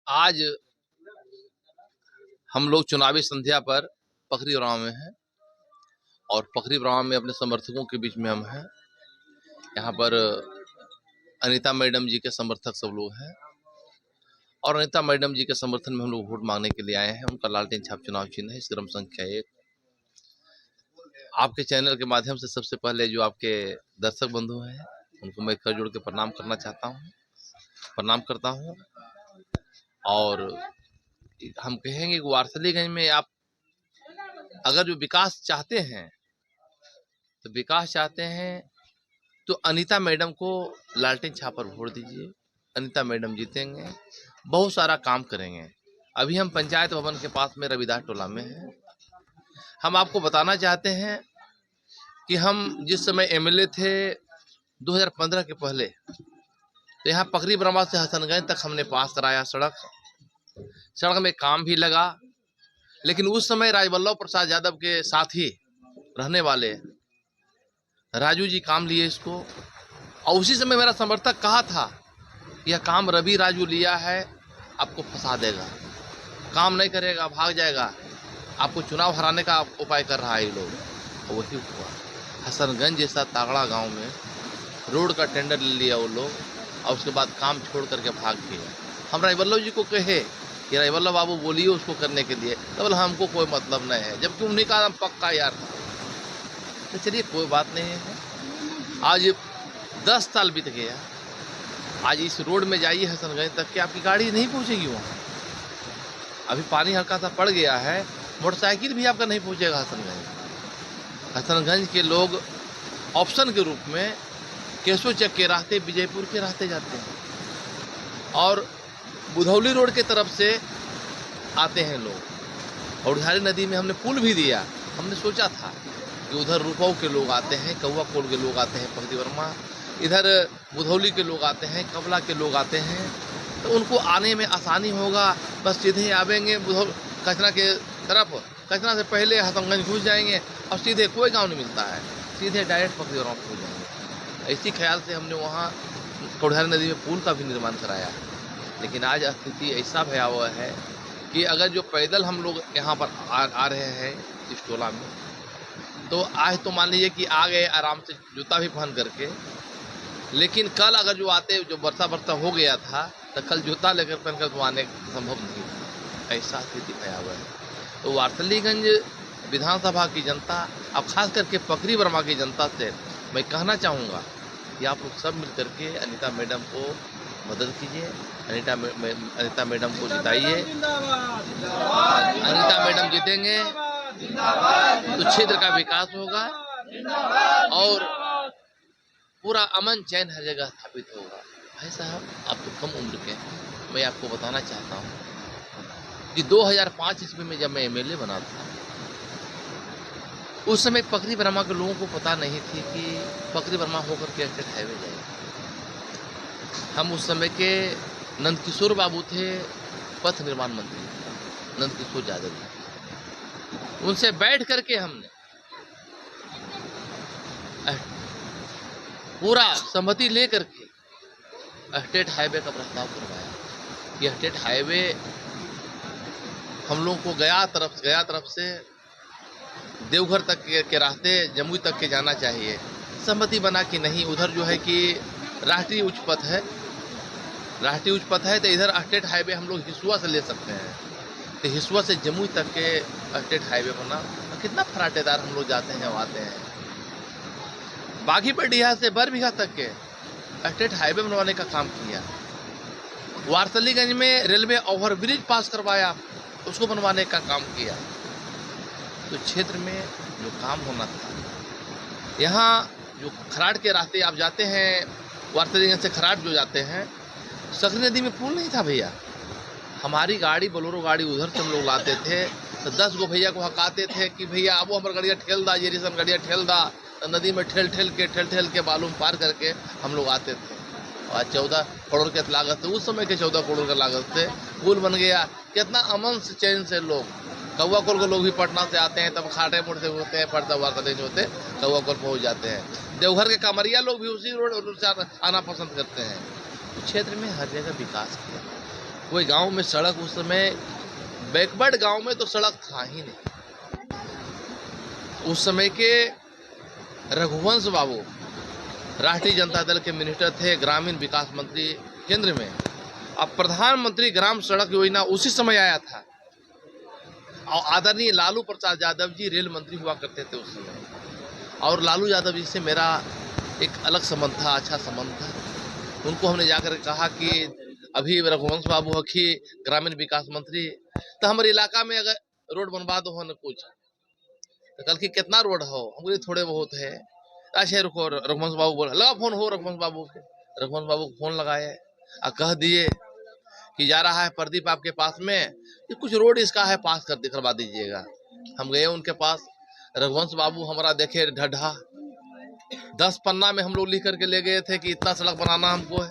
आज हम लोग चुनावी संध्या पर पकरी ब्राह्मण में हैं और पकरी ब्राह्मण में अपने समर्थकों के बीच में हम हैं। यहाँ पर अनीता मैडम जी के समर्थक सब लोग हैं और अनीता मैडम जी के समर्थन में हम लोग वोट मांगने के लिए आए हैं। उनका लालटेन छाप चुनाव चिन्ह है क्रम संख्या 1। आपके चैनल के माध्यम से सबसे पहले जो आपके दर्शक बंधु हैं उनको मैं कर जोड़ के प्रणाम करना चाहता हूँ, प्रणाम करता हूँ। और हम कहेंगे कि वारसलीगंज में आप अगर जो विकास चाहते हैं तो अनीता मैडम को लालटेन छाप पर वोट दीजिए। अनीता मैडम जीतेंगे, बहुत सारा काम करेंगे। अभी हम पंचायत भवन के पास में रविदास टोला में हैं। हम आपको बताना चाहते हैं कि हम जिस समय एमएलए थे 2015 के पहले, तो यहाँ पकरी ब्रह्मा से हसनगंज तक हमने पास कराया सड़क में काम भी लगा। लेकिन उस समय राजवल्लभ प्रसाद यादव के साथी रहने वाले राजू जी काम लिए इसको, और उसी समय मेरा समर्थक कहा था यह काम रवि राजू लिया है, आपको फंसा देगा, काम नहीं करेगा, भाग जाएगा, आपको चुनाव हराने का उपाय कर रहा है ये लोग। और वही हुआ। हसनगंज जैसा तागड़ा गांव में रोड का टेंडर ले लिया वो लोग और उसके बाद काम छोड़ करके भाग गए। हम राजवल्लभ जी को कहे कि राजवल्लभ बाबू बोलिए उसको करने के लिए, तो बोला हमको कोई मतलब नहीं है, जबकि उन्हीं का पक्का यार था। तो चलिए कोई बात नहीं है। आज 10 साल बीत गया, आज इस रोड में जाइए हसनगंज तक कि आपकी गाड़ी नहीं पहुंचेगी वहाँ। अभी पानी हल्का सा पड़ गया है, मोटरसाइकिल भी आपका नहीं पहुंचेगा हसनगंज। हसनगंज के लोग ऑप्शन के रूप में केशव चक के रास्ते, विजयपुर के रास्ते जाते हैं और बुधौली रोड के तरफ से आते हैं लोग। और उधारी नदी में हमने पुल भी दिया। हमने सोचा था कि उधर रूपाऊ के लोग आते हैं, कौआ कोल के लोग आते हैं पकरी वर्मा, इधर बुधौली के लोग आते हैं, कबला के लोग आते हैं, तो उनको आने में आसानी होगा। बस सीधे आवेंगे कचरा के तरफ, कचरा से पहले हसनगंज घुस जाएंगे और सीधे कोई गांव नहीं मिलता है, सीधे डायरेक्ट पकरी वर्मा पहुँच जाएंगे। इसी ख्याल से हमने वहाँ कौधारी नदी में पुल का भी निर्माण कराया। लेकिन आज स्थिति ऐसा भयावह है कि अगर जो पैदल हम लोग यहाँ पर आ रहे हैं इस टोला में, तो आज तो मान लीजिए कि आ गए आराम से जूता भी पहन करके, लेकिन कल अगर जो आते, जो वर्षा हो गया था, तो कल जूता लेकर पहनकर तो आने संभव नहीं था। ऐसा स्थिति भयावह है। तो वारसलीगंज विधानसभा की जनता, अब खास करके पकरी वर्मा की जनता से मैं कहना चाहूँगा कि आप लोग सब मिल करके अनीता मैडम को मदद कीजिए, अनीता मैडम को जिताइए। अनीता मैडम जीतेंगे तो क्षेत्र का विकास होगा और पूरा अमन चैन हर जगह स्थापित होगा। भाई साहब, आप तो कम उम्र के हैं, मैं आपको बताना चाहता हूँ कि 2005 ईस्वी में जब मैं एमएलए बना था, उस समय पकरी वर्मा के लोगों को पता नहीं थी कि पकरी वर्मा होकर के स्टेट हाईवे जाएगा। हम उस समय के नंदकिशोर बाबू थे, पथ निर्माण मंत्री नंदकिशोर यादव जी, उनसे बैठ करके हमने पूरा सहमति ले करके स्टेट हाईवे का प्रस्ताव करवाया। यह स्टेट हाईवे हम लोगों को गया तरफ से देवघर तक के रास्ते, जमुई तक के जाना चाहिए। सहमति बना कि नहीं, उधर जो है कि राष्ट्रीय उच्च पथ है, तो इधर स्टेट हाईवे हम लोग हिसुआ से ले सकते हैं। तो हिसुआ से जमुई तक के स्टेट हाईवे बना। कितना फराटेदार हम लोग जाते हैं, आते हैं। बागीपड़िया से बरबीघा तक के स्टेट हाईवे बनवाने का काम किया। वारसलीगंज में रेलवे ओवरब्रिज पास करवाया, उसको बनवाने का काम किया। तो क्षेत्र में जो काम होना था, यहाँ जो खराड़ के रास्ते आप जाते हैं, वारसलीगंज से खराड़ जो जाते हैं, सकरी नदी में पुल नहीं था भैया। हमारी गाड़ी, बोलेरो गाड़ी, उधर से हम लोग लाते थे, तो 10 गो भैया को हकाते थे कि भैया अब हमारे गाड़िया ठेल दा, ये रिसन गाड़िया ठेल दा। तो नदी में ठेल के बालू में पार करके हम लोग आते थे। और 14 करोड़ के लागत से, उस समय के 14 करोड़ के लागत से पुल बन गया। कितना अमन से, चैन से लोग, कौआ कोल के लोग भी पटना से आते हैं, तब खाटे मोड़ से होते हैं, पड़ता वारसलीगंज होते कौआ कोल पहुँच जाते हैं। देवघर के कामरिया लोग भी उसी रोड से आना पसंद करते हैं। क्षेत्र में हर जगह विकास किया। कोई गांव में सड़क उस समय, बैकवर्ड गांव में तो सड़क था ही नहीं। उस समय के रघुवंश बाबू राष्ट्रीय जनता दल के मिनिस्टर थे, ग्रामीण विकास मंत्री केंद्र में। अब प्रधानमंत्री ग्राम सड़क योजना उसी समय आया था, और आदरणीय लालू प्रसाद यादव जी रेल मंत्री हुआ करते थे उस समय, और लालू यादव जी से मेरा एक अलग संबंध था, अच्छा संबंध था। उनको हमने जाकर कहा कि अभी रघुवंश बाबू हो कि ग्रामीण विकास मंत्री, तो हमारे इलाका में अगर रोड बनवा दो हो न कुछ, तो कल की कितना रोड हो, हम बोले थोड़े बहुत है। अच्छा रुको, रघुवंश बाबू बोला, लगा फोन हो रघुवंश बाबू के। रघुवंश बाबू को फोन लगाए और कह दिए कि जा रहा है प्रदीप आपके पास में, ये कुछ रोड इसका है, पास कर करवा दीजिएगा। हम गए उनके पास, रघुवंश बाबू हमारा देखे ढड्ढा, 10 पन्ना में हम लोग लिख करके ले गए थे कि इतना सड़क बनाना हमको है।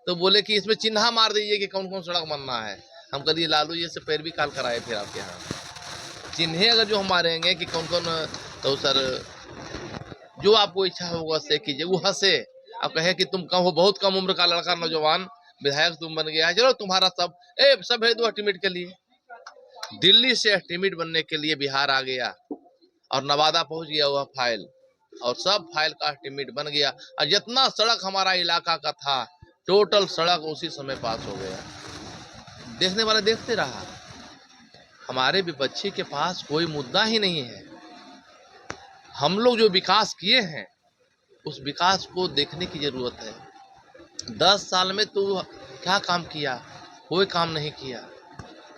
तो बोले कि इसमें चिन्हा मार दीजिए कि कौन कौन सड़क बनना है। हम कह दिए लालू जी से पैरवी काल कराए फिर आपके यहाँ, चिन्हे अगर जो हम मारेंगे कि कौन कौन, तो सर जो आपको इच्छा होगा से कीजिए। वो हंसे, अब कहे कि तुम कम हो, बहुत कम उम्र का लड़का नौजवान विधायक तुम बन गया है, चलो तुम्हारा सब भेज दो एस्टीमेट के लिए। दिल्ली से एस्टीमेट बनने के लिए बिहार आ गया, और नवादा पहुंच गया हुआ फाइल, और सब फाइल का एस्टीमेट बन गया, और जितना सड़क हमारा इलाका का था टोटल सड़क उसी समय पास हो गया। देखने वाला देखते रहा। हमारे विपक्षी के पास कोई मुद्दा ही नहीं है। हम लोग जो विकास किए हैं उस विकास को देखने की जरूरत है। 10 साल में तो क्या काम किया? कोई काम नहीं किया,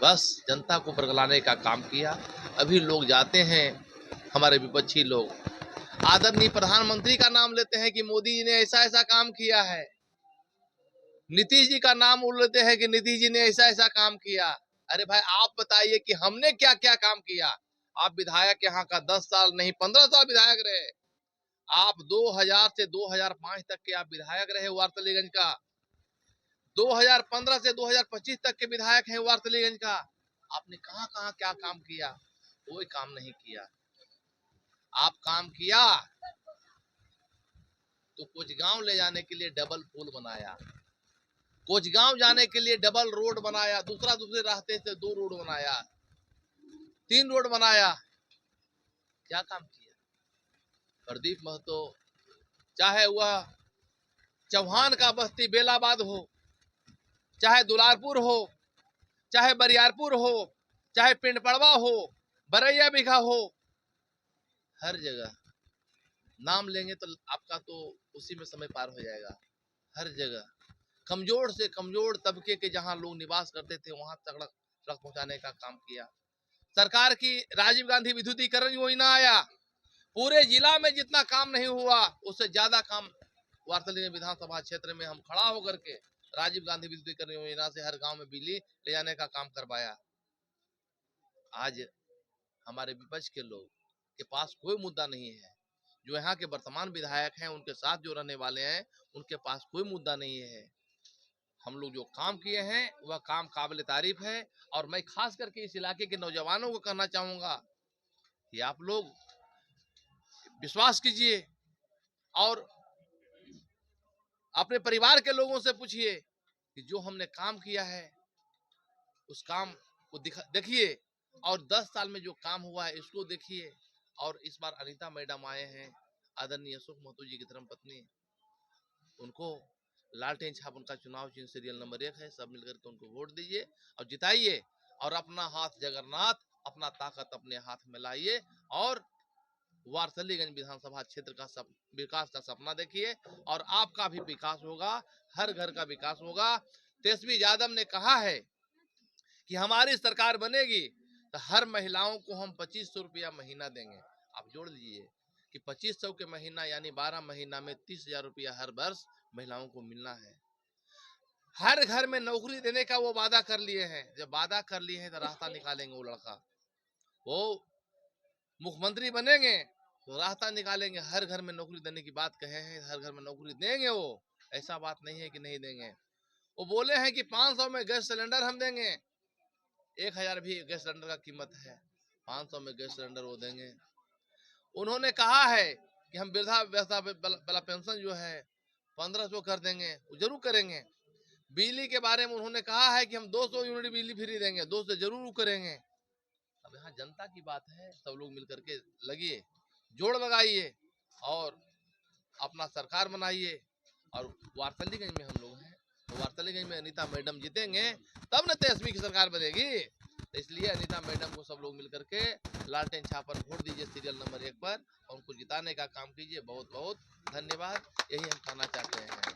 बस जनता को बरगलाने का काम किया। अभी लोग जाते हैं, हमारे विपक्षी लोग आदरणीय प्रधानमंत्री का नाम लेते हैं कि मोदी जी ने ऐसा ऐसा काम किया है, नीतीश जी का नाम लेते हैं कि नीतीश जी ने ऐसा ऐसा काम किया। अरे भाई आप बताइए कि हमने क्या क्या काम किया। आप विधायक यहाँ का 10 साल नहीं 15 साल विधायक रहे। आप 2000 से 2005 तक के आप विधायक रहे वारतलीगंज का, 2015 से 2025 तक के विधायक हैं वारतलीगंज का। आपने कहाँ कहाँ क्या काम किया? कोई काम नहीं किया। आप काम किया तो कुछ गांव ले जाने के लिए डबल पुल बनाया, कुछ गांव जाने के लिए डबल रोड बनाया, दूसरे रास्ते से 2 रोड बनाया, 3 रोड बनाया। क्या काम किया? प्रदीप महतो, चाहे वह चौहान का बस्ती बेलाबाद हो, चाहे दुलारपुर हो, चाहे बरियारपुर हो, चाहे पिंडपड़वा हो, बरैया बिघा हो, हर जगह नाम लेंगे तो आपका तो उसी में समय पार हो जाएगा। हर जगह कमजोर से कमजोर तबके के जहां लोग निवास करते थे वहां तक सड़क पहुंचाने का काम किया। सरकार की राजीव गांधी विद्युतीकरण योजना आया, पूरे जिला में जितना काम नहीं हुआ उससे ज्यादा काम वार्तली विधानसभा क्षेत्र में हम खड़ा होकर के राजीव गांधी विद्युतीकरण योजना से हर गांव में बिजली ले जाने का काम करवाया। आज हमारे विपक्ष के लोग के पास कोई मुद्दा नहीं है। जो यहाँ के वर्तमान विधायक हैं उनके साथ जो रहने वाले हैं उनके पास कोई मुद्दा नहीं है। हम लोग जो काम किए हैं वह काम काबिल तारीफ है। और मैं खास करके इस इलाके के नौजवानों को कहना चाहूंगा कि आप लोग विश्वास कीजिए और अपने परिवार के लोगों से पूछिए कि जो हमने काम किया है उस काम को देखिए, और 10 साल में जो काम हुआ है इसको देखिए। और इस बार अनीता मैडम आए हैं, आदरणीय अशोक महतो जी की धर्मपत्नी, उनको लालटेन छाप उनका चुनाव चिन्ह सीरियल नंबर 1 है। सब मिलकर के उनको वोट दीजिए और जिताइए, और अपना हाथ जगन्नाथ, अपना ताकत अपने हाथ में लाइए, और वारसलीगंज विधानसभा क्षेत्र का सब विकास का सपना देखिए, और आपका भी विकास होगा, हर घर का विकास होगा। तेजस्वी यादव ने कहा है कि हमारी सरकार बनेगी तो हर महिलाओं को हम 2500 रुपया महीना देंगे। आप जोड़ लीजिए कि 2500 के महीना यानी 12 महीना में 30,000 रुपया हर वर्ष महिलाओं को मिलना है। हर घर में नौकरी देने का वो वादा कर लिए हैं। जब वादा कर लिए हैं तो रास्ता निकालेंगे। वो लड़का वो मुख्यमंत्री बनेंगे तो रास्ता निकालेंगे। हर घर में नौकरी देने की बात कहे हैं, हर घर में नौकरी देंगे। वो ऐसा बात नहीं है कि नहीं देंगे। वो बोले हैं कि 500 में गैस सिलेंडर हम देंगे। 1000 भी गैस सिलेंडर का कीमत है, 500 में गैस सिलेंडर वो देंगे। उन्होंने कहा है कि हम वृद्धा वाला पेंशन जो है 1500 कर देंगे, वो जरूर करेंगे। बिजली के बारे में उन्होंने कहा है कि हम 200 यूनिट बिजली फ्री देंगे, 200 जरूर करेंगे। अब यहाँ जनता की बात है, सब लोग मिल करके लगिए, जोड़ लगाइए और अपना सरकार बनाइए। और वारसलीगंज में हम लोग हैं, तो वारसलीगंज में अनीता मैडम जीतेंगे तब न तेजस्वी की सरकार बनेगी। तो इसलिए अनीता मैडम को सब लोग मिल करके लालटेन छापर वोट दीजिए सीरियल नंबर 1 पर और उनको जिताने का काम कीजिए। बहुत बहुत धन्यवाद, यही हम कहना चाहते हैं।